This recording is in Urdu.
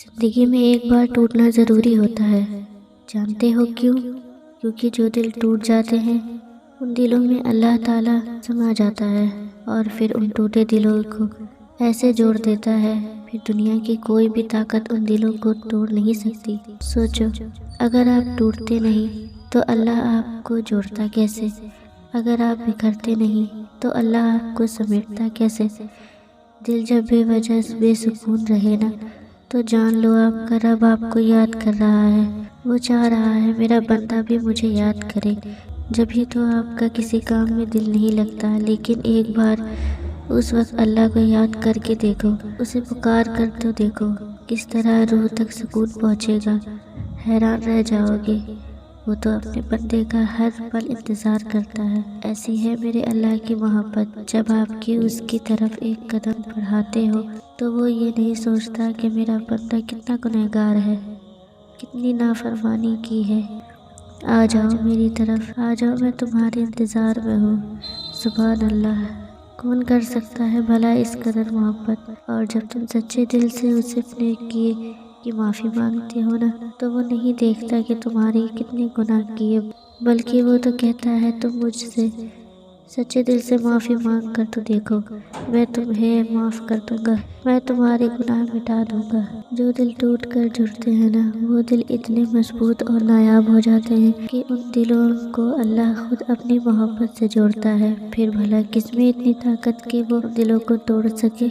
زندگی میں ایک بار ٹوٹنا ضروری ہوتا ہے، جانتے ہو کیوں؟ کیونکہ جو دل ٹوٹ جاتے ہیں ان دلوں میں اللہ تعالیٰ سما جاتا ہے اور پھر ان ٹوٹے دلوں کو ایسے جوڑ دیتا ہے، پھر دنیا کی کوئی بھی طاقت ان دلوں کو توڑ نہیں سکتی۔ سوچو، اگر آپ ٹوٹتے نہیں تو اللہ آپ کو جوڑتا کیسے؟ اگر آپ بکھرتے نہیں تو اللہ آپ کو سمیٹتا کیسے؟ دل جب بے وجہ بے سکون رہے نا تو جان لو آپ کا رب آپ کو یاد کر رہا ہے، وہ چاہ رہا ہے میرا بندہ بھی مجھے یاد کرے۔ جب ہی تو آپ کا کسی کام میں دل نہیں لگتا، لیکن ایک بار اس وقت اللہ کو یاد کر کے دیکھو، اسے پکار کر تو دیکھو، کس طرح روح تک سکون پہنچے گا، حیران رہ جاؤ گے۔ وہ تو اپنے بندے کا ہر پل انتظار کرتا ہے۔ ایسی ہے میرے اللہ کی محبت، جب آپ اس کی طرف ایک قدم بڑھاتے ہو تو وہ یہ نہیں سوچتا کہ میرا بندہ کتنا گنہگار ہے، کتنی نافرمانی کی ہے۔ آ جاؤ میری طرف، آ جاؤ، میں تمہارے انتظار میں ہوں۔ سبحان اللہ، کون کر سکتا ہے بھلا اس قدر محبت؟ اور جب تم سچے دل سے اسے اپنے کیے کی معافی مانگتے ہو نا تو وہ نہیں دیکھتا کہ تمہاری کتنے گناہ کیے، بلکہ وہ تو کہتا ہے تم مجھ سے سچے دل سے معافی مانگ کر تو دیکھو، میں تمہیں معاف کر دوں گا، میں تمہارے گناہ مٹا دوں گا۔ جو دل ٹوٹ کر جڑتے ہیں نا وہ دل اتنے مضبوط اور نایاب ہو جاتے ہیں کہ ان دلوں کو اللہ خود اپنی محبت سے جوڑتا ہے۔ پھر بھلا کس میں اتنی طاقت کہ وہ دلوں کو توڑ سکے؟